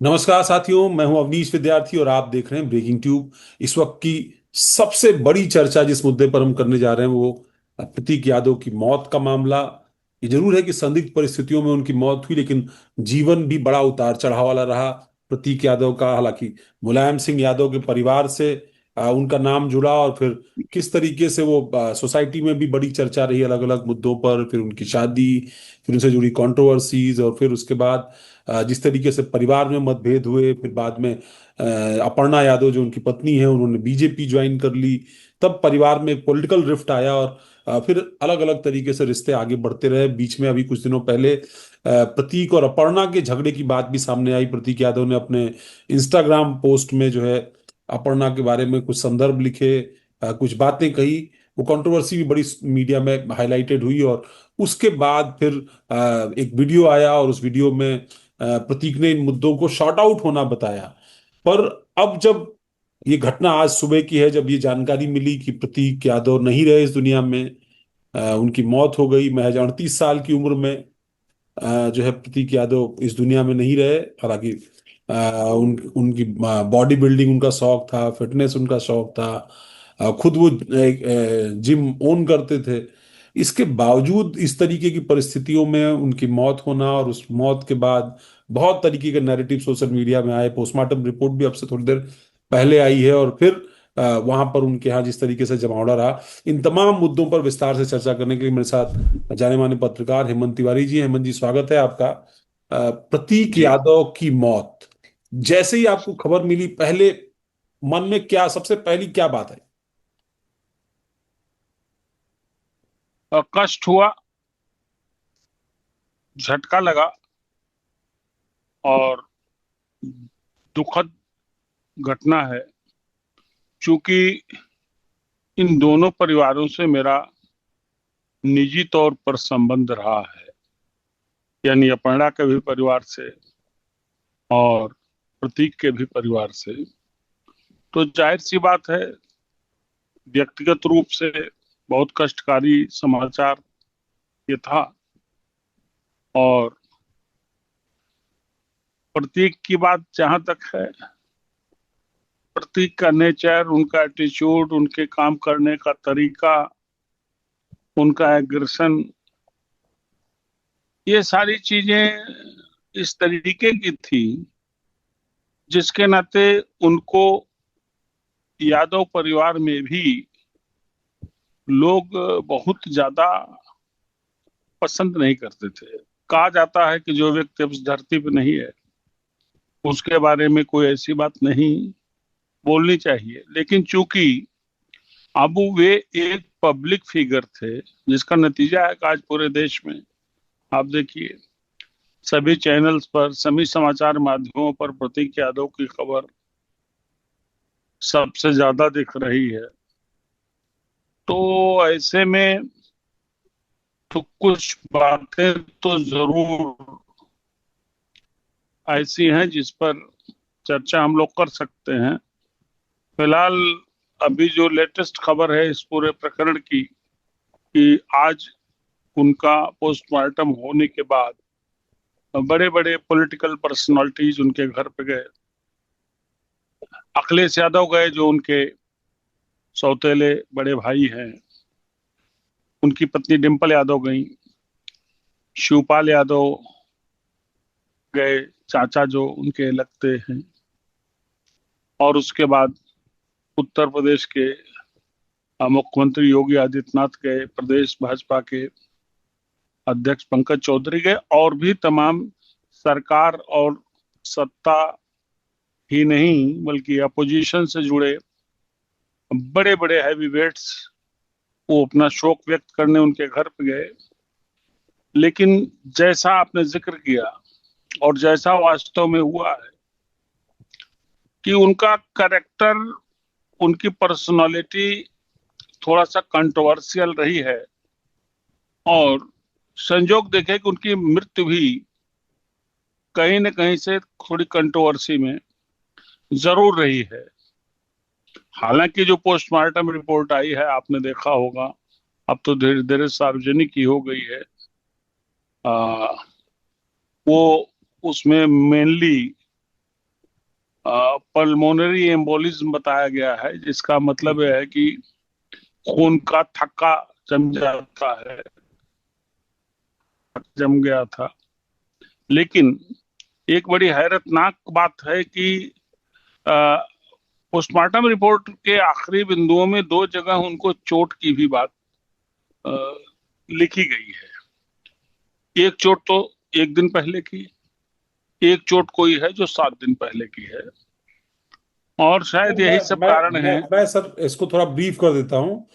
नमस्कार साथियों, मैं हूं अवनीश विद्यार्थी और आप देख रहे हैं ब्रेकिंग ट्यूब। इस वक्त की सबसे बड़ी चर्चा जिस मुद्दे पर हम करने जा रहे हैं वो प्रतीक यादव की मौत का मामला। ये जरूर है कि संदिग्ध परिस्थितियों में उनकी मौत हुई, लेकिन जीवन भी बड़ा उतार चढ़ाव वाला रहा प्रतीक यादव का। हालांकि मुलायम सिंह यादव के परिवार से उनका नाम जुड़ा और फिर किस तरीके से वो सोसाइटी में भी बड़ी चर्चा रही अलग अलग मुद्दों पर। फिर उनकी शादी, फिर उनसे जुड़ी कंट्रोवर्सीज, और फिर उसके बाद जिस तरीके से परिवार में मतभेद हुए। फिर बाद में अपर्णा यादव जो उनकी पत्नी है, उन्होंने बीजेपी ज्वाइन कर ली। तब परिवार में पॉलिटिकल रिफ्ट आया और फिर अलग अलग तरीके से रिश्ते आगे बढ़ते रहे। बीच में अभी कुछ दिनों पहले प्रतीक और अपर्णा के झगड़े की बात भी सामने आई। प्रतीक यादव ने अपने इंस्टाग्राम पोस्ट में जो है अपर्णा के बारे में कुछ संदर्भ लिखे, कुछ बातें कही। वो कंट्रोवर्सी भी बड़ी मीडिया में हाईलाइटेड हुई और उसके बाद फिर एक वीडियो आया और उस वीडियो में प्रतीक ने इन मुद्दों को शॉर्ट आउट होना बताया। पर अब जब ये घटना आज सुबह की है, जब ये जानकारी मिली कि प्रतीक यादव नहीं रहे इस दुनिया में, उनकी मौत हो गई महज 38 साल की उम्र में। जो है प्रतीक यादव इस दुनिया में नहीं रहे। हालांकि उनकी बॉडी बिल्डिंग उनका शौक था, फिटनेस उनका शौक था। खुद वो एक जिम ओन करते थे। इसके बावजूद इस तरीके की परिस्थितियों में उनकी मौत होना, और उस मौत के बाद बहुत तरीके के नैरेटिव सोशल मीडिया में आए। पोस्टमार्टम रिपोर्ट भी अब से थोड़ी देर पहले आई है, और फिर वहां पर उनके यहाँ जिस तरीके से जमावड़ा रहा। इन तमाम मुद्दों पर विस्तार से चर्चा करने के लिए मेरे साथ जाने माने पत्रकार हेमंत तिवारी जी। हेमंत जी, स्वागत है आपका। प्रतीक जी। यादव की मौत जैसे ही आपको खबर मिली, पहले मन में क्या, सबसे पहली क्या बात है? कष्ट हुआ, झटका लगा और दुखद घटना है। चूंकि इन दोनों परिवारों से मेरा निजी तौर पर संबंध रहा है, यानी अपर्णा के भी परिवार से और प्रतीक के भी परिवार से, तो जाहिर सी बात है, व्यक्तिगत रूप से बहुत कष्टकारी समाचार ये था। और प्रतीक की बात जहां तक है, प्रतीक का नेचर, उनका एटीट्यूड, उनके काम करने का तरीका, उनका एग्रेशन, ये सारी चीजें इस तरीके की थी जिसके नाते उनको यादव परिवार में भी लोग बहुत ज्यादा पसंद नहीं करते थे। कहा जाता है कि जो व्यक्ति अब इस धरती पे नहीं है उसके बारे में कोई ऐसी बात नहीं बोलनी चाहिए, लेकिन चूंकि अब वे एक पब्लिक फिगर थे, जिसका नतीजा है कि आज पूरे देश में आप देखिए, सभी चैनल्स पर, सभी समाचार माध्यमों पर प्रतीक यादव की खबर सबसे ज्यादा दिख रही है। तो ऐसे में तो कुछ बातें तो जरूर ऐसी हैं जिस पर चर्चा हम लोग कर सकते हैं। फिलहाल अभी जो लेटेस्ट खबर है इस पूरे प्रकरण की, कि आज उनका पोस्टमार्टम होने के बाद बड़े बड़े पॉलिटिकल पर्सनालिटीज उनके घर पे गए। अखिलेश यादव गए, जो उनके सौतेले बड़े भाई हैं। उनकी पत्नी डिंपल यादव गई। शिवपाल यादव गए, चाचा जो उनके लगते हैं। और उसके बाद उत्तर प्रदेश के मुख्यमंत्री योगी आदित्यनाथ गए, प्रदेश भाजपा के अध्यक्ष पंकज चौधरी गए, और भी तमाम सरकार और सत्ता ही नहीं बल्कि अपोजिशन से जुड़े बड़े बड़े हैवी वेट्स वो अपना शोक व्यक्त करने उनके घर पे गए। लेकिन जैसा आपने जिक्र किया और जैसा वास्तव में हुआ है कि उनका करेक्टर, उनकी पर्सनालिटी थोड़ा सा कंट्रोवर्शियल रही है। और संजोग देखे कि उनकी मृत्यु भी कहीं न कहीं से थोड़ी कंट्रोवर्सी में जरूर रही है। हालांकि जो पोस्टमार्टम रिपोर्ट आई है, आपने देखा होगा, अब तो धीरे धीरे सार्वजनिक ही हो गई है। आ, वो उसमें मेनली पल्मोनरी एम्बोलिज्म बताया गया है, जिसका मतलब है कि खून का थक्का जम जाता है, जम गया था। लेकिन एक बड़ी हैरतनाक बात है कि पोस्टमार्टम रिपोर्ट के आखिरी बिंदुओं में दो जगह उनको चोट की भी बात अ, लिखी गई है। एक चोट तो एक दिन पहले की, एक चोट कोई है जो 7 दिन पहले की है, और शायद मैं यही सब मैं कारण मैं है। मैं सर इसको थोड़ा ब्रीफ कर देता हूँ।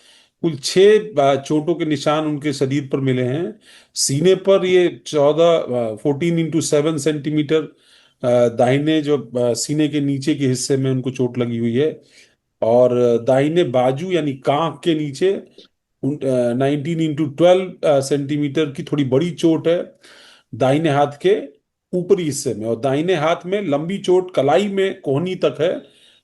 कुल 6 चोटों के निशान उनके शरीर पर मिले हैं। सीने पर ये 14x7 सेंटीमीटर दाहिने जो सीने के नीचे के हिस्से में उनको चोट लगी हुई है। और दाहिने बाजू यानी कांख के नीचे 19x12 सेंटीमीटर की थोड़ी बड़ी चोट है दाहिने हाथ के ऊपरी हिस्से में। और दाहिने हाथ में लंबी चोट कलाई में कोहनी तक है,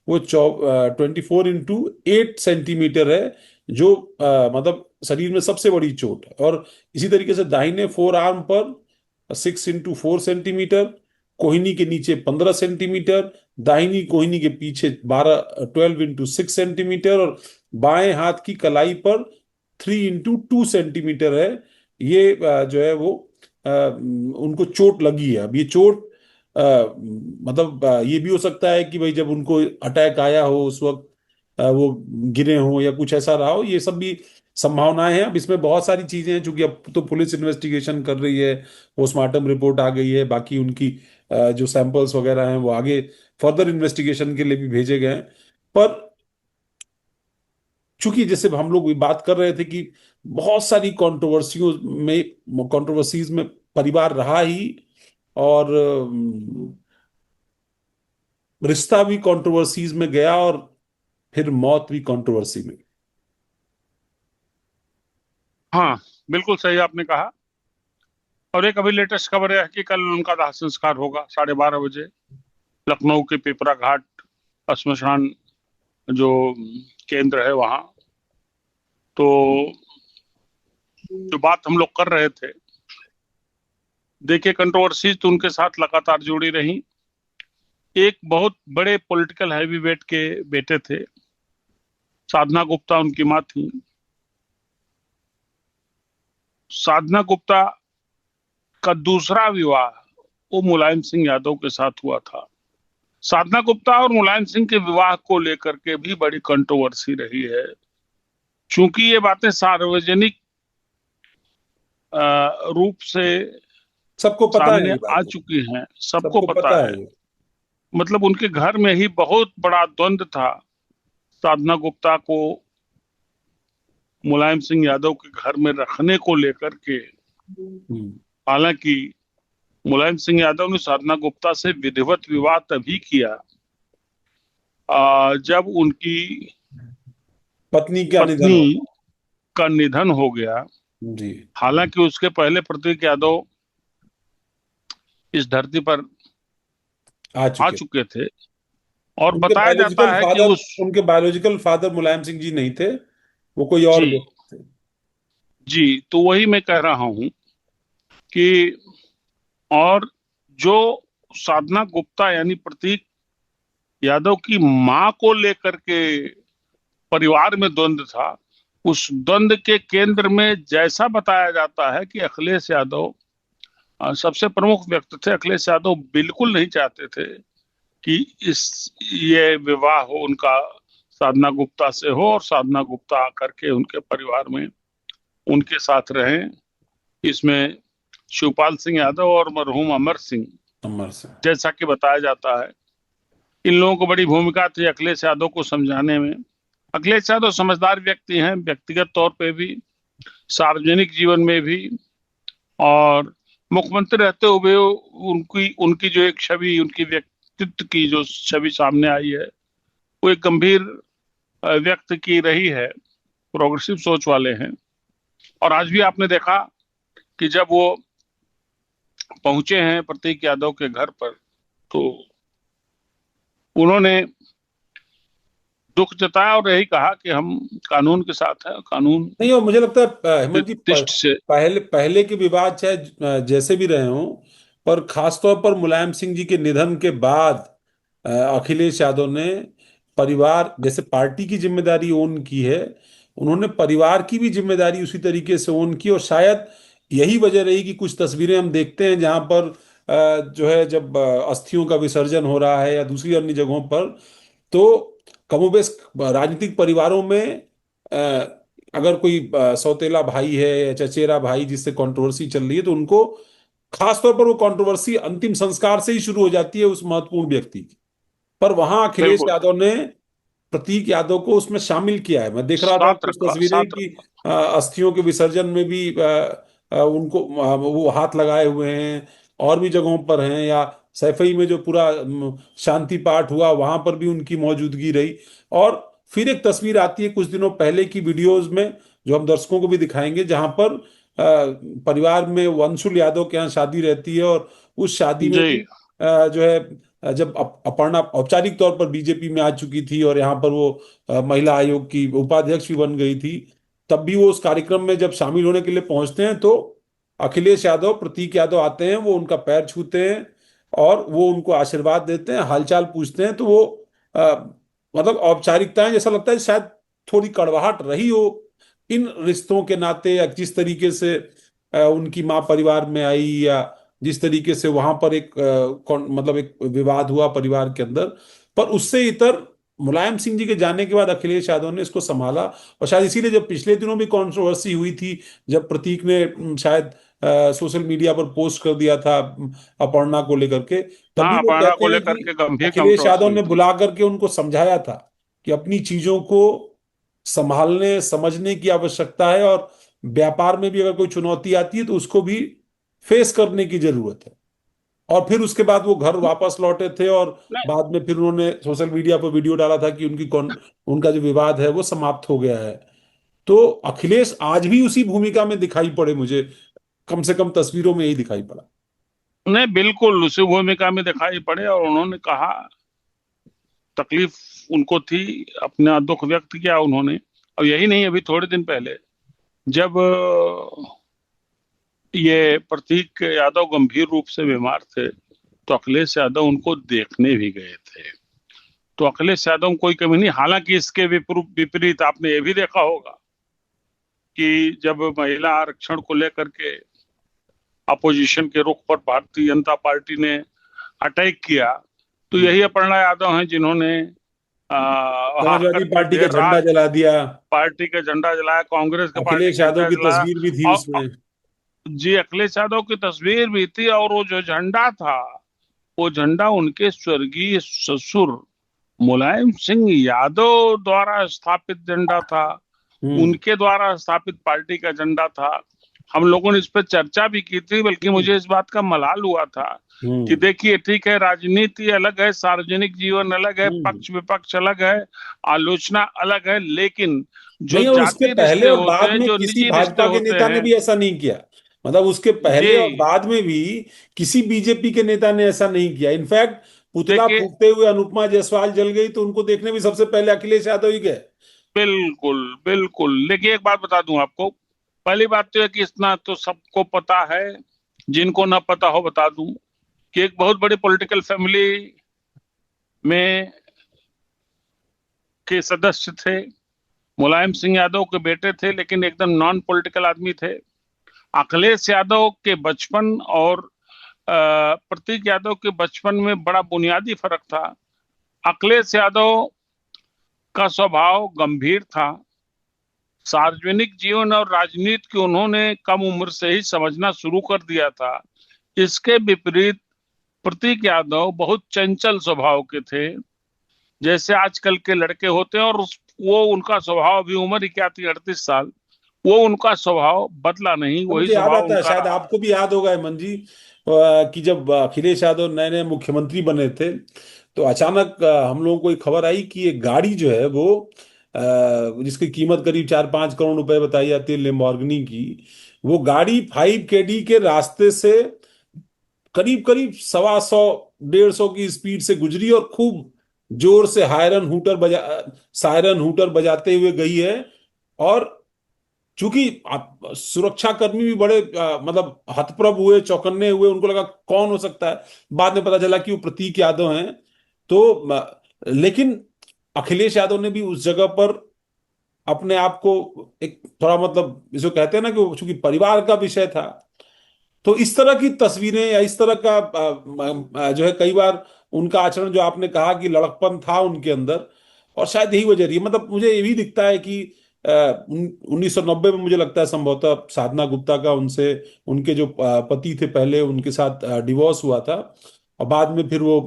वो 24x8 सेंटीमीटर है, जो मतलब शरीर में सबसे बड़ी चोट है। और इसी तरीके से दाहिने फोर आर्म पर 6x4 सेंटीमीटर, कोहनी के नीचे 15 सेंटीमीटर, दाहिनी कोहनी के पीछे 12x6 सेंटीमीटर, और बाएं हाथ की कलाई पर 3x2 सेंटीमीटर है। ये जो है वो उनको चोट लगी है। अब ये चोट मतलब ये भी हो सकता है कि भाई जब उनको अटैक आया हो उस वक्त वो गिरे हो या कुछ ऐसा रहा हो, ये सब भी संभावनाएं हैं। अब इसमें बहुत सारी चीजें हैं, चूंकि अब तो पुलिस इन्वेस्टिगेशन कर रही है, पोस्टमार्टम रिपोर्ट आ गई है, बाकी उनकी जो सैंपल्स वगैरह हैं वो आगे फर्दर इन्वेस्टिगेशन के लिए भी भेजे गए हैं। पर चूंकि जैसे हम लोग भी बात कर रहे थे कि बहुत सारी कंट्रोवर्सीज में परिवार रहा ही, और रिश्ता भी कंट्रोवर्सीज में गया, और फिर मौत भी कंट्रोवर्सी में। हाँ, बिल्कुल सही आपने कहा। और एक अभी लेटेस्ट खबर है कि कल उनका दाह संस्कार होगा 12:30 बजे, लखनऊ के पिपरा घाट श्मशान जो केंद्र है वहां। तो जो बात हम लोग कर रहे थे, देखिए कंट्रोवर्सीज तो उनके साथ लगातार जुड़ी रही। एक बहुत बड़े पॉलिटिकल हैवीवेट के बेटे थे, साधना गुप्ता उनकी मां थी। साधना गुप्ता का दूसरा विवाह वो मुलायम सिंह यादव के साथ हुआ था। साधना गुप्ता और मुलायम सिंह के विवाह को लेकर के भी बड़ी कंट्रोवर्सी रही है, क्योंकि ये बातें सार्वजनिक रूप से सबको पता है सामने ये आ बातें, चुकी हैं, सबको सबको पता पता है। है ये। मतलब उनके घर में ही बहुत बड़ा द्वंद था साधना गुप्ता को मुलायम सिंह यादव के घर में रखने को लेकर के। हम्म। हालांकि मुलायम सिंह यादव ने साधना गुप्ता से विधिवत विवाह तभी किया जब उनकी पत्नी का निधन पत्नी हो। का निधन हो गया। जी। हालांकि उसके पहले प्रतीक यादव इस धरती पर आ आ चुके। चुके थे, और बताया जाता है कि उस उनके बायोलॉजिकल फादर मुलायम सिंह जी नहीं थे, वो कोई और जी व्यक्ति थे। जी, तो वही मैं कह रहा हूं कि और जो साधना गुप्ता यानी प्रतीक यादव की मां को लेकर के परिवार में द्वंद था, उस द्वंद के केंद्र में जैसा बताया जाता है कि अखिलेश यादव सबसे प्रमुख व्यक्ति थे। अखिलेश यादव बिल्कुल नहीं चाहते थे कि इस ये विवाह हो उनका साधना गुप्ता से हो, और साधना गुप्ता आकर के उनके परिवार में उनके साथ रहें। इसमें शिवपाल सिंह यादव और मरहूम अमर सिंह, अमर से। जैसा कि बताया जाता है, इन लोगों को बड़ी भूमिका थी अखिलेश यादव को समझाने में। अखिलेश यादव समझदार व्यक्ति हैं, व्यक्तिगत तौर पे भी, सार्वजनिक जीवन में भी। और मुख्यमंत्री रहते हुए उनकी उनकी जो एक छवि, उनकी व्यक्तित्व की जो छवि सामने आई है, वो एक गंभीर व्यक्त की रही है, प्रोग्रेसिव सोच वाले हैं। और आज भी आपने देखा कि जब वो पहुंचे हैं प्रतीक यादव के घर पर, तो उन्होंने दुख जताया और यही कहा कि हम कानून के साथ हैं, कानून नहीं, और मुझे लगता है हेमंत जी, दृष्टि से। पहले पहले के विवाद चाहे जैसे भी रहे हों, पर खासतौर पर मुलायम सिंह जी के निधन के बाद अखिलेश यादव ने परिवार, जैसे पार्टी की जिम्मेदारी ओन की है, उन्होंने परिवार की भी जिम्मेदारी उसी तरीके से ओन की। और शायद यही वजह रही कि कुछ तस्वीरें हम देखते हैं जहां पर जो है, जब अस्थियों का विसर्जन हो रहा है या दूसरी अन्य जगहों पर, तो कमोबेश राजनीतिक परिवारों में अ, अगर कोई सौतेला भाई है या चचेरा भाई जिससे कंट्रोवर्सी चल रही है, तो उनको खास तौर पर वो कंट्रोवर्सी अंतिम संस्कार से ही शुरू हो जाती है उस महत्वपूर्ण व्यक्ति की। पर वहां अखिलेश बिल्कुल। यादव ने प्रतीक यादव को उसमें शामिल किया है। मैं देख रहा था साथ कुछ रखा, तस्वीरें साथ कि रखा। अस्थियों के विसर्जन में भी उनको वो हाथ लगाए हुए हैं, और भी जगहों पर हैं, या सैफई में जो पूरा शांति पाठ हुआ वहां पर भी उनकी मौजूदगी रही। और फिर एक तस्वीर आती है कुछ दिनों पहले की वीडियोज में, जो हम दर्शकों को भी दिखाएंगे, जहां पर परिवार में वंशुल यादव के यहाँ शादी रहती है, और उस शादी में भी जी। जो है, जब अपर्णा औपचारिक तौर पर बीजेपी में आ चुकी थी और यहाँ पर वो महिला आयोग की उपाध्यक्ष भी बन गई थी, तब भी वो उस कार्यक्रम में जब शामिल होने के लिए पहुंचते हैं, तो अखिलेश यादव, प्रतीक यादव आते हैं, वो उनका पैर छूते हैं और वो उनको आशीर्वाद देते हैं, हालचाल पूछते हैं। तो वो अ, मतलब औपचारिकताएं, जैसा लगता है शायद थोड़ी कड़वाहट रही हो इन रिश्तों के नाते, या जिस तरीके से उनकी माँ परिवार में आई, या जिस तरीके से वहां पर एक मतलब एक विवाद हुआ परिवार के अंदर। पर उससे इतर मुलायम सिंह जी के जाने के बाद अखिलेश यादव ने इसको संभाला। और शायद इसीलिए जब पिछले दिनों भी कंट्रोवर्सी हुई थी, जब प्रतीक ने शायद सोशल मीडिया पर पोस्ट कर दिया था अपर्णा को लेकर के, तब भी हाँ, वो अपहरणा कहते को हैं लेकर कि के गंभीर अखिलेश कंट्रोवर्सी यादव हुई ने थी। बुला करके उनको समझाया था कि अपनी चीजों को संभालने समझने की आवश्यकता है, और व्यापार में भी अगर कोई चुनौती आती है तो उसको भी फेस करने की जरूरत है। और फिर उसके बाद वो घर वापस लौटे थे, और नहीं, बाद में फिर उन्होंने सोशल मीडिया पर वीडियो डाला था कि उनका जो विवाद है वो समाप्त हो गया है। तो अखिलेश आज भी उसी भूमिका में दिखाई पड़े मुझे, कम से कम तस्वीरों में यही दिखाई पड़ा। नहीं, बिल्कुल उसी भूमिका में दिखाई पड़े। और उन्होंने कहा, तकलीफ उनको थी, अपना दुख व्यक्त किया उन्होंने। और यही नहीं, अभी थोड़े दिन पहले जब ये प्रतीक यादव गंभीर रूप से बीमार थे, तो अखिलेश यादव उनको देखने भी गए थे। तो अखिलेश यादव में कोई कमी नहीं। हालांकि इसके विपरीत आपने ये भी देखा होगा कि जब महिला आरक्षण को लेकर के अपोजिशन के रुख पर भारतीय जनता पार्टी ने अटैक किया, तो हम्म। यही अपर्णा यादव हैं जिन्होंने समाजवादी आकर के पार्टी का देर झंडा रात जला दिया। पार्टी का झंडा जलाया, कांग्रेस के पार्टी अखिलेश का यादव झंडा की जलाया। तस्वीर भी थी और उसमें। जी, अखिलेश यादव की तस्वीर भी थी। और वो जो झंडा था, वो झंडा उनके स्वर्गीय ससुर मुलायम सिंह यादव द्वारा स्थापित झंडा था। हम्म। उनके द्वारा स्थापित पार्टी का झंडा था। हम लोगों ने इस पर चर्चा भी की थी, बल्कि हम्म। मुझे इस बात का मलाल हुआ था कि हम्म। देखिए, ठीक है, राजनीति अलग है, सार्वजनिक जीवन अलग है, हम्म। पक्ष विपक्ष अलग है, आलोचना अलग है, लेकिन जो नहीं, और उसके जाति पहले रिश्ते और होते बाद हैं, में जो किसी निजी रिश्ते भाजपा के होते नेता ने हैं। भी ऐसा नहीं किया। मतलब उसके पहले और जी। बाद में भी किसी बीजेपी के नेता ने ऐसा नहीं किया। इनफैक्ट पुतला देखिए, फूकते हुए अनुपमा जायसवाल जल गई तो उनको देखने भी सबसे पहले अखिलेश यादव ही गए। बिल्कुल बिल्कुल। लेकिन एक बात बता दूं आपको। पहली बात तो है कि इतना तो सबको पता है, जिनको ना पता हो बता दूं कि एक बहुत बड़ी पॉलिटिकल फैमिली में के सदस्य थे। मुलायम सिंह यादव के बेटे थे, लेकिन एकदम नॉन पॉलिटिकल आदमी थे। अखिलेश यादव के बचपन और प्रतीक यादव के बचपन में बड़ा बुनियादी फर्क था। अखिलेश यादव का स्वभाव गंभीर था। सार्वजनिक जीवन और राजनीति को उन्होंने कम उम्र से ही समझना शुरू कर दिया था। इसके विपरीत प्रतीक यादव बहुत चंचल स्वभाव के थे, जैसे आजकल के लड़के होते हैं। और वो उनका स्वभाव, भी उम्र ही क्या थी, 38 साल, वो उनका स्वभाव बदला नहीं, तो वही मुझे याद स्वभाव आता है, उनका शायद रहा। आपको भी याद होगा हेमंत जी, कि जब अखिलेश यादव नए नए मुख्यमंत्री बने थे, तो अचानक हम लोगों को एक खबर आई कि एक गाड़ी जो है वो जिसकी कीमत करीब 4-5 करोड़ रुपए बताई जाती है, लेम्बोर्गिनी की, वो गाड़ी 5 KD के रास्ते से करीब करीब 125 150 की स्पीड से गुजरी, और खूब जोर से सायरन हूटर बजाते हुए गई है। और चूंकि सुरक्षा कर्मी भी बड़े मतलब हतप्रभ हुए, चौकन्ने हुए, उनको लगा कौन हो सकता है। बाद में पता चला कि वो प्रतीक यादव हैं। तो लेकिन अखिलेश यादव ने भी उस जगह पर अपने आप को एक थोड़ा, मतलब इसको कहते हैं ना कि वो चूंकि परिवार का विषय था, तो इस तरह की तस्वीरें या इस तरह का जो है कई बार उनका आचरण, जो आपने कहा कि लड़कपन था उनके अंदर, और शायद यही वजह रही है। मतलब मुझे ये भी दिखता है कि 1990 में मुझे लगता है संभवतः साधना गुप्ता का उनसे, उनके जो पति थे पहले, उनके साथ डिवोर्स हुआ था, और बाद में फिर वो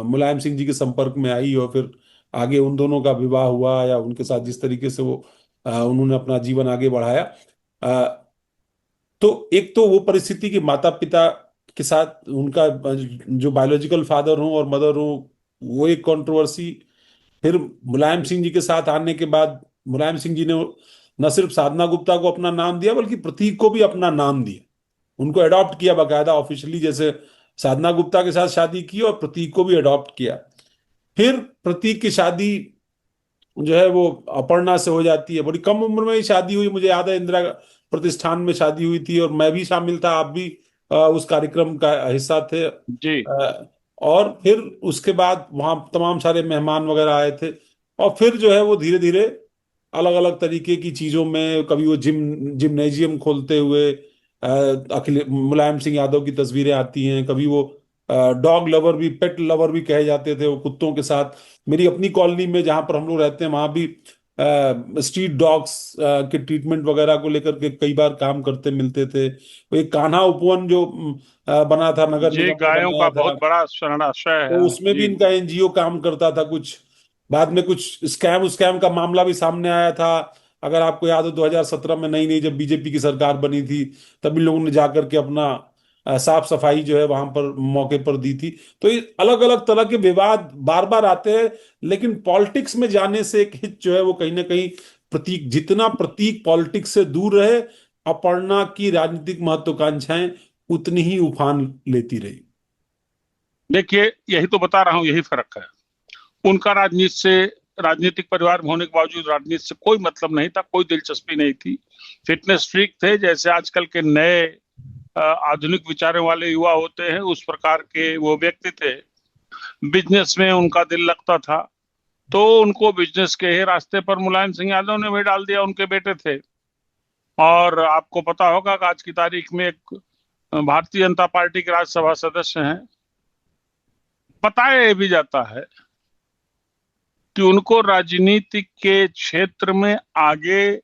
मुलायम सिंह जी के संपर्क में आई, और फिर आगे उन दोनों का विवाह हुआ, या उनके साथ जिस तरीके से वो उन्होंने अपना जीवन आगे बढ़ाया। तो एक तो वो परिस्थिति कि माता पिता के साथ उनका जो बायोलॉजिकल फादर हो और मदर हो, वो एक कंट्रोवर्सी। फिर मुलायम सिंह जी के साथ आने के बाद मुलायम सिंह जी ने न सिर्फ साधना गुप्ता को अपना नाम दिया, बल्कि प्रतीक को भी अपना नाम दिया, उनको अडॉप्ट किया बाकायदा ऑफिशियली, जैसे साधना गुप्ता के साथ शादी की और प्रतीक को भी अडॉप्ट किया। फिर प्रतीक की शादी जो है वो अपर्णा से हो जाती है, बड़ी कम उम्र में ही शादी हुई, मुझे याद है इंदिरा प्रतिष्ठान में शादी हुई थी, और मैं भी शामिल था, आप भी उस कार्यक्रम का हिस्सा थे। जी और फिर उसके बाद वहाँ तमाम सारे मेहमान वगैरह आए थे, और फिर जो है वो धीरे धीरे अलग अलग तरीके की चीजों में, कभी वो जिम्नेजियम खोलते हुए अखिल मुलायम सिंह यादव की तस्वीरें आती हैं, कभी वो डॉग लवर भी, पेट लवर भी कहे जाते थे, वो कुत्तों के साथ। मेरी अपनी कॉलोनी में जहां पर हम लोग रहते हैं, वहां भी स्ट्रीट डॉग्स के ट्रीटमेंट वगैरह को लेकर के कई बार काम करते मिलते थे। वो एक कान्हा उपवन जो बना था, नगर जी, निगम ने गायों का बनाया था, बहुत बड़ा शरणाश्रय तो है उसमें भी जी। इनका एनजीओ काम करता था कुछ। बाद में कुछ स्कैम स्कैम का मामला भी सामने आया था। अगर आपको याद हो, 2017 में नई नई जब बीजेपी की सरकार बनी थी, तभी लोगों ने जाकर के अपना साफ सफाई जो है वहां पर मौके पर दी थी। तो ये अलग अलग तरह के विवाद बार बार आते हैं, लेकिन पॉलिटिक्स में जाने से एक हित जो है वो कहीं ना कहीं, प्रतीक जितना प्रतीक पॉलिटिक्स से दूर रहे, अपर्णा की राजनीतिक महत्वाकांक्षाएं उतनी ही उफान लेती रही। देखिए, यही तो बता रहा हूँ, यही फर्क है। उनका राजनीति से, राजनीतिक परिवार में होने के बावजूद राजनीति से कोई मतलब नहीं था, कोई दिलचस्पी नहीं थी। फिटनेस फ्रीक थे, जैसे आजकल के नए आधुनिक विचारों वाले युवा होते हैं, उस प्रकार के वो व्यक्ति थे। बिजनेस में उनका दिल लगता था, तो उनको बिजनेस के ही रास्ते पर मुलायम सिंह यादव ने भी डाल दिया, उनके बेटे थे। और आपको पता होगा कि आज की तारीख में एक भारतीय जनता पार्टी के राज्यसभा सदस्य हैं। बताया भी जाता है कि उनको राजनीति के क्षेत्र में आगे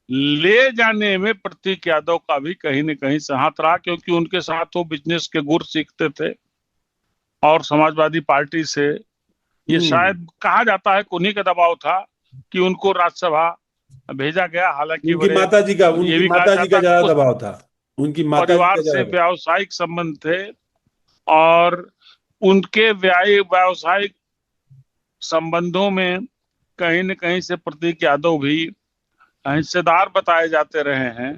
ले जाने में प्रतीक यादव का भी कहीं न कहीं से हाथ रहा, क्योंकि उनके साथ वो बिजनेस के गुर सीखते थे। और समाजवादी पार्टी से ये हम्म। शायद कहा जाता है कि उन्हीं का दबाव था कि उनको राज्यसभा भेजा गया। हालांकि उनकी बड़े माता जी का, ये उनकी भी कहा माता जी का जाता कि ज्यादा उस दबाव था। उनकी माता जी परिवार का से ज्यादा। व्यावसायिक संबंध थे, और उनके व्यावसायिक संबंधों में कहीं न कहीं से प्रतीक यादव भी हिस्सेदार बताए जाते रहे हैं।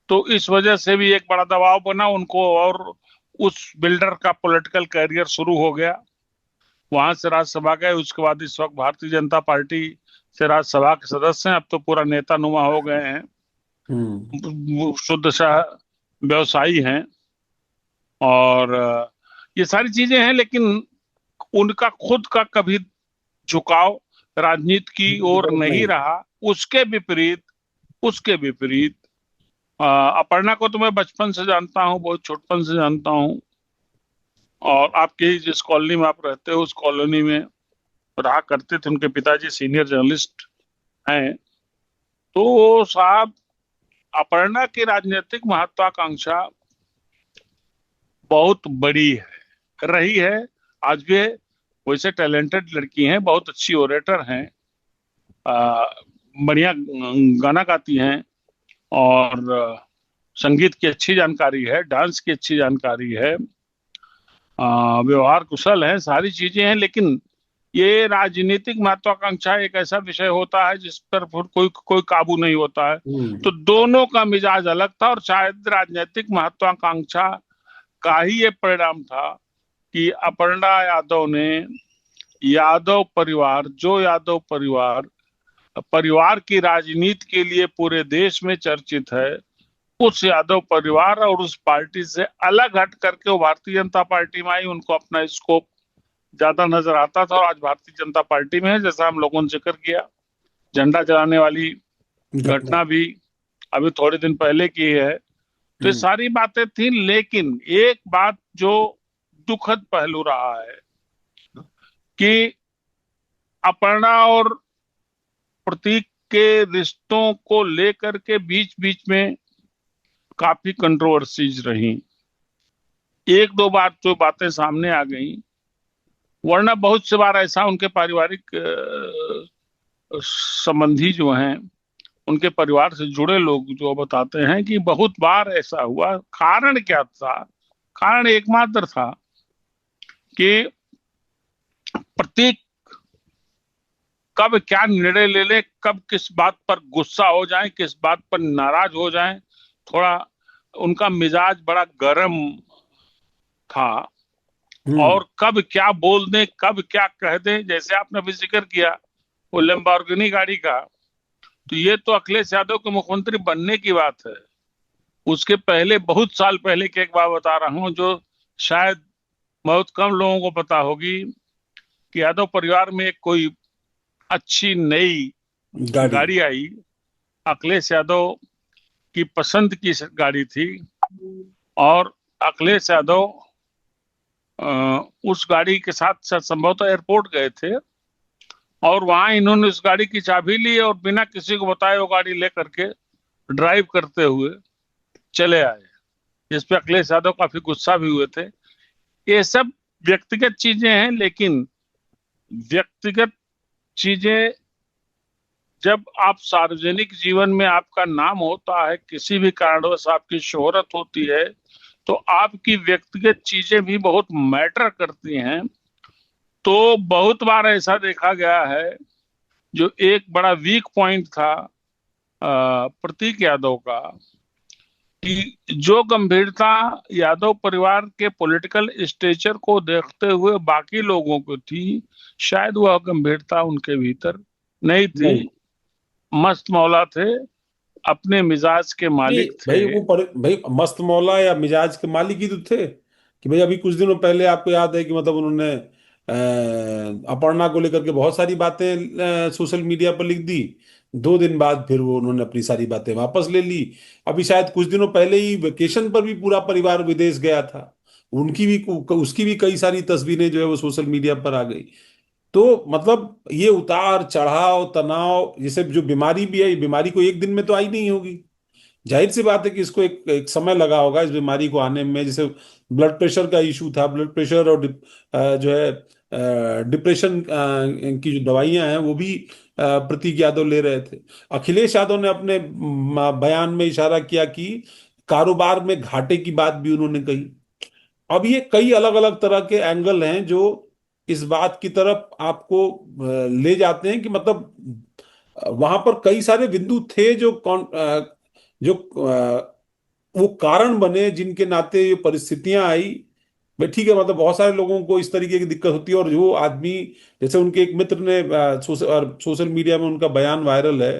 तो इस वजह से भी एक बड़ा दबाव बना उनको, और उस बिल्डर का पॉलिटिकल करियर शुरू हो गया। वहां से राज्यसभा गए, उसके बाद इस वक्त भारतीय जनता पार्टी से राज्यसभा के सदस्य हैं। अब तो पूरा नेता नुमा हो गए हैं, हम्म। वो शुद्ध व्यवसायी हैं। और ये सारी चीजें हैं, लेकिन उनका खुद का कभी झुकाव राजनीति की की ओर तरफ नहीं नहीं। रहा। उसके विपरीत, उसके विपरीत अपर्णा को तो मैं बचपन से जानता हूँ, बहुत छोटपन से जानता हूँ। और आपकी जिस कॉलोनी में आप रहते हो, उस कॉलोनी में रहा करते थे। उनके पिताजी सीनियर जर्नलिस्ट हैं। तो वो साहब, अपर्णा की राजनीतिक महत्वाकांक्षा बहुत बड़ी है, रही है, आज भी है। वैसे टैलेंटेड लड़की हैं, बहुत अच्छी ओरेटर हैं, आ, बढ़िया गाना गाती हैं, और संगीत की अच्छी जानकारी है, डांस की अच्छी जानकारी है, व्यवहार कुशल है, सारी चीजें हैं। लेकिन ये राजनीतिक महत्वाकांक्षा एक ऐसा विषय होता है जिस पर फिर कोई कोई काबू नहीं होता है। हम्म। तो दोनों का मिजाज अलग था, और शायद राजनीतिक महत्वाकांक्षा का ही ये परिणाम था कि अपर्णा यादव ने यादव परिवार, जो यादव परिवार परिवार की राजनीति के लिए पूरे देश में चर्चित है, उस यादव परिवार और उस पार्टी से अलग हट करके वो भारतीय जनता पार्टी में आई, उनको अपना स्कोप ज्यादा नजर आता था, और आज भारतीय जनता पार्टी में है, जैसा हम लोगों ने जिक्र किया। झंडा जलाने वाली घटना। घटना भी अभी थोड़े दिन पहले की है। तो ये हम्म। सारी बातें थी, लेकिन एक बात जो दुखद पहलू रहा है कि अपर्णा और प्रतीक के रिश्तों को लेकर के बीच बीच में काफी कंट्रोवर्सीज रही। एक दो बार जो बातें सामने आ गई, वरना बहुत से बार ऐसा उनके पारिवारिक संबंधी जो हैं, उनके परिवार से जुड़े लोग जो बताते हैं कि बहुत बार ऐसा हुआ। कारण क्या था? कारण एकमात्र था कि प्रतीक कब क्या निर्णय ले ले, कब किस बात पर गुस्सा हो जाए, किस बात पर नाराज हो जाए। थोड़ा उनका मिजाज बड़ा गर्म था, हम्म। और कब क्या बोल दें, कब क्या कह दें। जैसे आपने अभी जिक्र किया वो लैम्बोर्गिनी गाड़ी का, तो ये तो अखिलेश यादव के मुख्यमंत्री बनने की बात है। उसके पहले, बहुत साल पहले की एक बात बता रहा हूँ, जो शायद बहुत कम लोगों को पता होगी, कि यादव परिवार में एक कोई अच्छी नई गाड़ी। गाड़ी आई, अखिलेश यादव की पसंद की गाड़ी थी। और अखिलेश यादव उस गाड़ी के साथ साथ संभवतः एयरपोर्ट गए थे, और वहां इन्होंने उस गाड़ी की चाबी ली और बिना किसी को बताए वो गाड़ी लेकर के ड्राइव करते हुए चले आए, जिस पे अखिलेश यादव काफी गुस्सा भी हुए थे। ये सब व्यक्तिगत चीजें हैं, लेकिन व्यक्तिगत चीजें, जब आप सार्वजनिक जीवन में आपका नाम होता है, किसी भी कारणवश आपकी शोहरत होती है, तो आपकी व्यक्तिगत चीजें भी बहुत मैटर करती हैं। तो बहुत बार ऐसा देखा गया है, जो एक बड़ा वीक पॉइंट था प्रतीक यादव का, कि जो गंभीरता यादव परिवार के पॉलिटिकल स्टेचर को देखते हुए बाकी लोगों को थी, शायद वह गंभीरता उनके भीतर नहीं थी। नहीं मस्त मौला थे, अपने मिजाज के नहीं मालिक थे। भाई, भाई मस्त मौला या मिजाज के मालिक ही तो थे। कि भाई अभी कुछ दिनों पहले आपको याद है कि मतलब उन्होंने अपर्णा को लेकर के बहुत सारी बातें सोशल मीडिया पर लिख दी। 2 दिन बाद फिर वो उन्होंने अपनी सारी बातें वापस ले ली। अभी शायद कुछ दिनों पहले ही वेकेशन पर भी पूरा परिवार विदेश गया था। उनकी भी, उसकी भी कई सारी तस्वीरें जो है वो सोशल मीडिया पर आ गई। तो मतलब ये उतार चढ़ाव तनाव, जैसे जो बीमारी भी है, ये बीमारी को एक दिन में तो आई नहीं होगी। जाहिर सी बात है कि इसको एक समय लगा होगा इस बीमारी को आने में। जैसे ब्लड प्रेशर का इशू था, ब्लड प्रेशर और जो है डिप्रेशन की जो दवाइयां हैं वो भी प्रतीक यादव ले रहे थे। अखिलेश यादव ने अपने बयान में इशारा किया कि कारोबार में घाटे की बात भी उन्होंने कही। अब ये कई अलग अलग तरह के एंगल हैं जो इस बात की तरफ आपको ले जाते हैं कि मतलब वहां पर कई सारे बिंदु थे जो जो वो कारण बने जिनके नाते ये परिस्थितियां आई। भाई ठीक है, मतलब बहुत सारे लोगों को इस तरीके की दिक्कत होती है, और जो आदमी, जैसे उनके एक मित्र ने सोशल मीडिया में उनका बयान वायरल है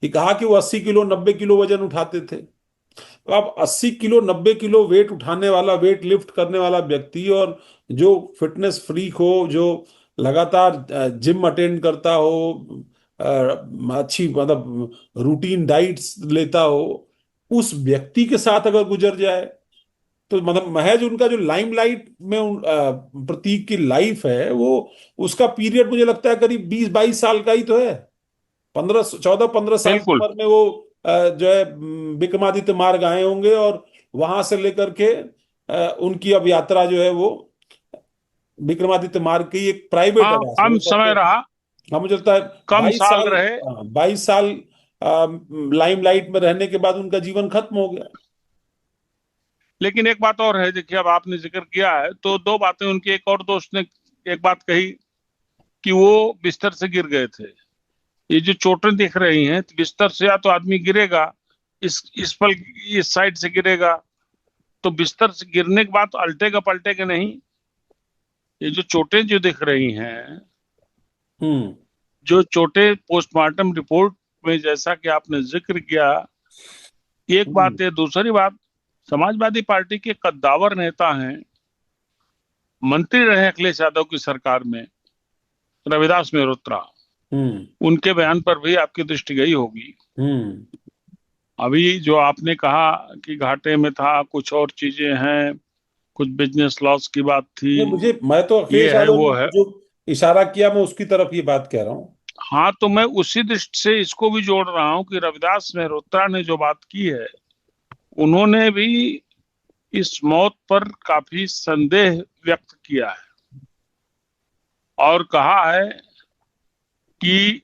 कि कहा कि वो 80 किलो 90 किलो वजन उठाते थे। तो आप 80 किलो 90 किलो वेट उठाने वाला, वेट लिफ्ट करने वाला व्यक्ति, और जो फिटनेस फ्रीक हो, जो लगातार जिम अटेंड करता हो, अच्छी मतलब रूटीन डाइट्स लेता हो, उस व्यक्ति के साथ अगर गुजर जाए, तो मतलब महज उनका जो लाइमलाइट में प्रतीक की लाइफ है वो, उसका पीरियड मुझे लगता है करीब 20-22 साल का ही तो है। 14-15 साल की बिल्कुल। उम्र में वो जो है विक्रमादित्य मार्ग आए होंगे, और वहां से लेकर के उनकी अब यात्रा जो है वो विक्रमादित्य मार्ग की एक प्राइवेट हाँ, आवाज है कम वो सब समय तो। रहा, हाँ, मुझे लगता है कम बाईस साल साल रहे। 22 साल लाइमलाइट में रहने के बाद उनका जीवन खत्म हो गया। लेकिन एक बात और है, देखिए, अब आपने जिक्र किया है तो दो बातें उनकी। एक और दोस्त ने एक बात कही कि वो बिस्तर से गिर गए थे। ये जो चोटें दिख रही हैं, तो बिस्तर से या तो आदमी गिरेगा, इस पल इस साइड से गिरेगा, तो बिस्तर से गिरने के बाद तो अल्टेगा पलटेगा नहीं। ये जो चोटें जो दिख रही हैं, हम्म। जो चोटें पोस्टमार्टम रिपोर्ट में, जैसा कि आपने जिक्र किया, एक हम्म। बात है। दूसरी बात, समाजवादी पार्टी के कद्दावर नेता हैं, मंत्री रहे अखिलेश यादव की सरकार में, रविदास मेहरोत्रा, हम्म। उनके बयान पर भी आपकी दृष्टि गई होगी। हम्म। अभी जो आपने कहा कि घाटे में था, कुछ और चीजें हैं, कुछ बिजनेस लॉस की बात थी, नहीं, मैं तो ये अखिलेश है यादव वो ने है। जो इशारा किया, मैं उसकी तरफ ये बात कह रहा हूँ। हाँ, तो मैं उसी दृष्टि से इसको भी जोड़ रहा हूँ कि रविदास मेहरोत्रा ने जो बात की है, उन्होंने भी इस मौत पर काफी संदेह व्यक्त किया है और कहा है कि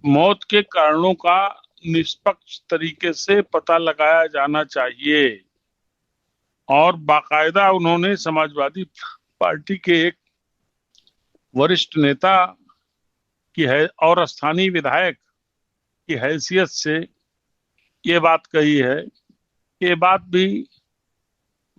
मौत के कारणों का निष्पक्ष तरीके से पता लगाया जाना चाहिए। और बाकायदा उन्होंने समाजवादी पार्टी के एक वरिष्ठ नेता की है और स्थानीय विधायक की हैसियत से ये बात कही है। ये बात भी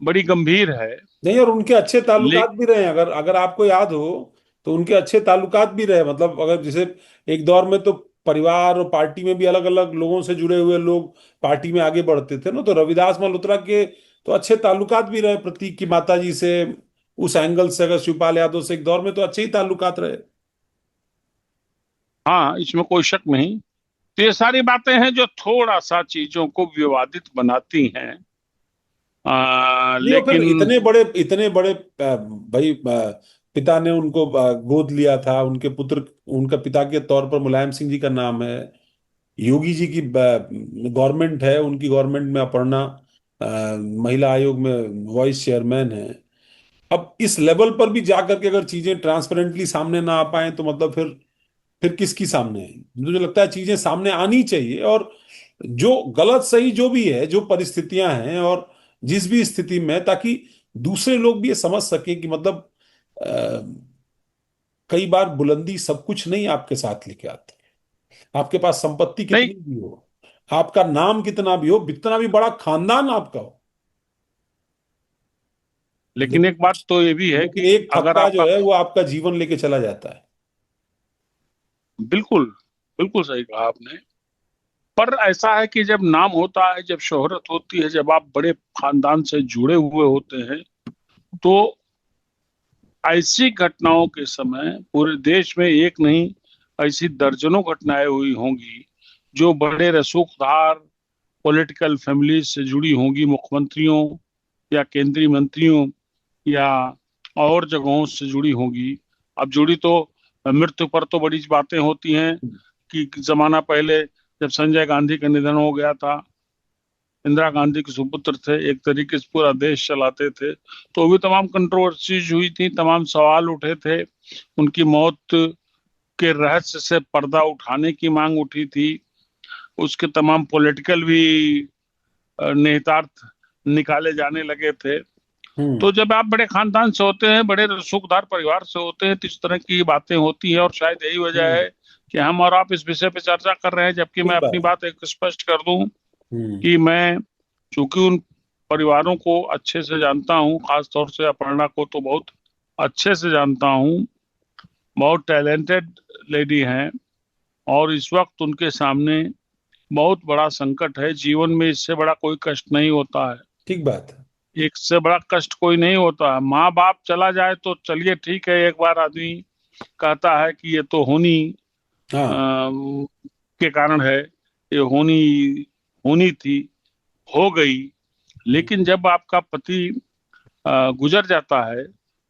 बड़ी गंभीर है। नहीं, और उनके अच्छे ताल्लुकात लेकिन भी रहे, अगर अगर आपको याद हो तो उनके अच्छे ताल्लुकात भी रहे। मतलब अगर जैसे एक दौर में तो परिवार और पार्टी में भी अलग अलग लोगों से जुड़े हुए लोग पार्टी में आगे बढ़ते थे ना, तो रविदास मल्होत्रा के तो अच्छे ताल्लुकात भी रहे प्रतीक की माता जी से। उस एंगल से अगर शिवपाल यादव से एक दौर में तो अच्छे ही ताल्लुकात रहे। हाँ, इसमें कोई शक नहीं। तो ये सारी बातें हैं जो थोड़ा सा चीजों को विवादित बनाती हैं। नहीं, और फिर लेकिन इतने बड़े भाई, पिता ने उनको गोद लिया था, उनके पुत्र, उनका पिता के तौर पर मुलायम सिंह जी का नाम है। योगी जी की गवर्नमेंट है, उनकी गवर्नमेंट में अपर्णा महिला आयोग में वाइस चेयरमैन है। अब इस लेवल पर भी जाकर के अगर चीजें ट्रांसपेरेंटली सामने ना आ पाए तो मतलब फिर किसकी सामने आएंगी? मुझे लगता है चीजें सामने आनी चाहिए, और जो गलत सही जो भी है, जो परिस्थितियां हैं और जिस भी स्थिति में, ताकि दूसरे लोग भी ये समझ सके कि मतलब कई बार बुलंदी सब कुछ नहीं आपके साथ लेके आती। आपके पास संपत्ति नहीं, कितनी भी हो, आपका नाम कितना भी हो, कितना भी बड़ा खानदान आपका हो, लेकिन लेकिन एक बात तो ये भी है लेकिन कि एक अगर थप्पा आपका, जो है वो आपका जीवन लेके चला जाता है। बिल्कुल बिल्कुल सही कहा आपने। पर ऐसा है कि जब नाम होता है, जब शोहरत होती है, जब आप बड़े खानदान से जुड़े हुए होते हैं, तो ऐसी घटनाओं के समय पूरे देश में एक नहीं, ऐसी दर्जनों घटनाएं हुई होंगी जो बड़े रसूखदार पॉलिटिकल फैमिली से जुड़ी होंगी, मुख्यमंत्रियों या केंद्रीय मंत्रियों या और जगहों से जुड़ी होंगी। अब जुड़ी तो मृत्यु पर तो बड़ी बातें होती हैं कि जमाना पहले जब संजय गांधी का निधन हो गया था, इंदिरा गांधी के सुपुत्र थे, एक तरीके से पूरा देश चलाते थे, तो भी तमाम कंट्रोवर्सीज हुई थी, तमाम सवाल उठे थे। उनकी मौत के रहस्य से पर्दा उठाने की मांग उठी थी। उसके तमाम पॉलिटिकल भी निहितार्थ निकाले जाने लगे थे। हम्म। तो जब आप बड़े खानदान से होते हैं, बड़े रसूखदार परिवार से होते हैं, तो इस तरह की बातें होती हैं। और शायद यही वजह हम्म। है कि हम और आप इस विषय पे चर्चा कर रहे हैं, जबकि मैं ठीक अपनी बात। बात एक स्पष्ट कर दूं हम्म। कि मैं, चूंकि उन परिवारों को अच्छे से जानता हूँ, खास तौर से अपर्णा को तो बहुत अच्छे से जानता हूँ। बहुत टैलेंटेड लेडी हैं और इस वक्त उनके सामने बहुत बड़ा संकट है। जीवन में इससे बड़ा कोई कष्ट नहीं होता है, ठीक बात है। एक से बड़ा कष्ट कोई नहीं होता है। माँ बाप चला जाए तो चलिए ठीक है, एक बार आदमी कहता है कि ये तो होनी हाँ। के कारण है, ये होनी होनी थी, हो गई। लेकिन जब आपका पति गुजर जाता है,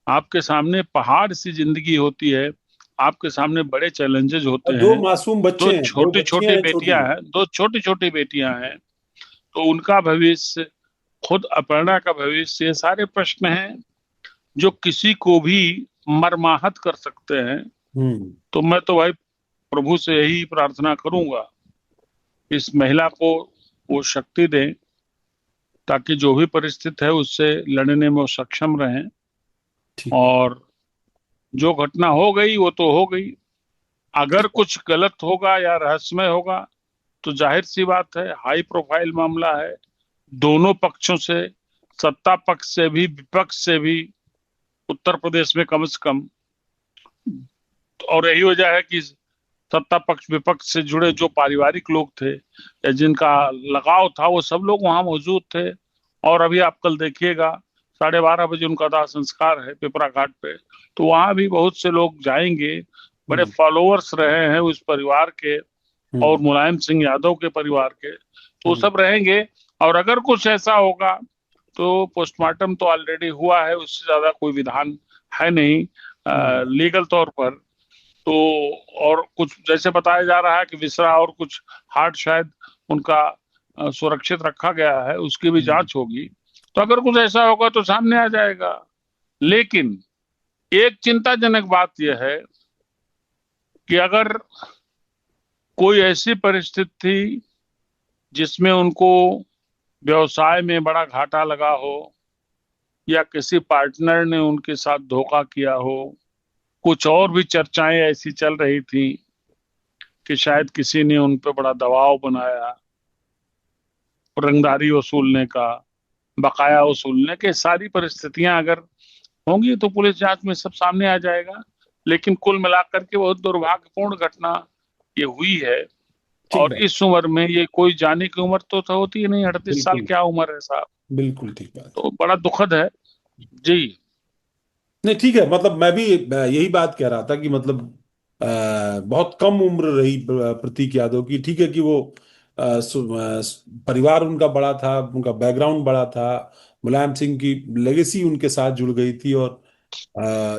आपके सामने पहाड़ सी जिंदगी होती है, आपके सामने बड़े चैलेंजेस होते और दो हैं। मासूम दो बच्चे हैं, दो छोटी बच्चियां छोटी हैं छोटी। बेटियां हैं, दो छोटी छोटी बेटियां हैं, तो उनका भविष्य, खुद अपर्णा का भविष्य, ये सारे प्रश्न हैं जो किसी को भी मर्माहत कर सकते हैं। हम्म। तो मैं तो भाई प्रभु से यही प्रार्थना करूंगा, इस महिला को वो शक्ति दें ताकि जो भी परिस्थिति है उससे लड़ने में वो सक्षम रहें। ठीक बात। और जो घटना हो गई वो तो हो गई। अगर ठीक बात। कुछ गलत होगा या रहस्यमय होगा तो जाहिर सी बात है, हाई प्रोफाइल मामला है, दोनों पक्षों से, सत्ता पक्ष से भी विपक्ष से भी, उत्तर प्रदेश में कम से कम। और यही वजह है कि सत्ता पक्ष विपक्ष से जुड़े जो पारिवारिक लोग थे या जिनका लगाव था, वो सब लोग वहां मौजूद थे। और अभी आप कल देखिएगा, 12:30 बजे उनका दाह संस्कार है पिपरा घाट पे। तो वहां भी बहुत से लोग जाएंगे, बड़े हम्म। फॉलोअर्स रहे हैं उस परिवार के और हम्म। मुलायम सिंह यादव के परिवार के, तो वो हम्म। सब रहेंगे। और अगर कुछ ऐसा होगा तो पोस्टमार्टम तो ऑलरेडी हुआ है, उससे ज्यादा कोई विधान है नहीं हम्म। लीगल तौर पर। तो और कुछ जैसे बताया जा रहा है कि विसरा और कुछ हार्ट शायद उनका सुरक्षित रखा गया है, उसकी भी हम्म। जांच होगी। तो अगर कुछ ऐसा होगा तो सामने आ जाएगा। लेकिन एक चिंताजनक बात यह है कि अगर कोई ऐसी परिस्थिति जिसमें उनको व्यवसाय में बड़ा घाटा लगा हो, या किसी पार्टनर ने उनके साथ धोखा किया हो, कुछ और भी चर्चाएं ऐसी चल रही थी कि शायद किसी ने उन पे बड़ा दबाव बनाया, रंगदारी वसूलने का, बकाया वसूलने के, सारी परिस्थितियां अगर होंगी तो पुलिस जांच में सब सामने आ जाएगा। लेकिन कुल मिलाकर के बहुत दुर्भाग्यपूर्ण घटना ये हुई है। ठीक और बात। इस उम्र में ये कोई जाने की उम्र तो होती ही नहीं, 38 साल बिल्कुल। क्या उम्र है साहब। बिल्कुल ठीक बात। तो बड़ा दुखद है जी। नहीं ठीक है, मतलब मैं यही बात कह रहा था कि मतलब बहुत कम उम्र रही प्रतीक यादव की। ठीक है कि वो परिवार उनका बड़ा था, उनका बैकग्राउंड बड़ा था, मुलायम सिंह की लेगेसी उनके साथ जुड़ गई थी, और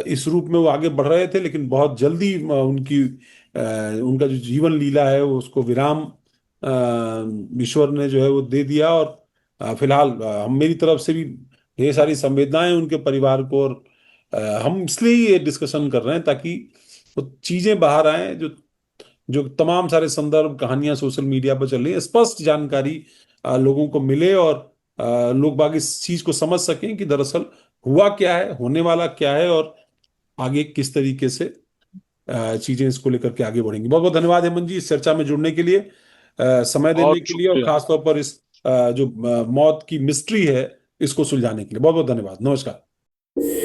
इस रूप में वो आगे बढ़ रहे थे। लेकिन बहुत जल्दी उनका जो जीवन लीला है वो उसको विराम ईश्वर ने जो है वो दे दिया। और फिलहाल हम मेरी तरफ से भी ढेर सारी संवेदनाएं उनके परिवार को। और हम इसलिए ये डिस्कशन कर रहे हैं ताकि वो चीजें बाहर आए, जो जो तमाम सारे संदर्भ कहानियां सोशल मीडिया पर चल रही है, स्पष्ट जानकारी लोगों को मिले, और लोग बाग इस चीज को समझ सकें कि दरअसल हुआ क्या है, होने वाला क्या है, और आगे किस तरीके से चीजें इसको लेकर के आगे बढ़ेंगी। बहुत बहुत धन्यवाद हेमंत जी, इस चर्चा में जुड़ने के लिए, समय देने बहुत के लिए, और शुक्रिया। खासतौर पर इस जो मौत की मिस्ट्री है इसको सुलझाने के लिए बहुत बहुत धन्यवाद। नमस्कार।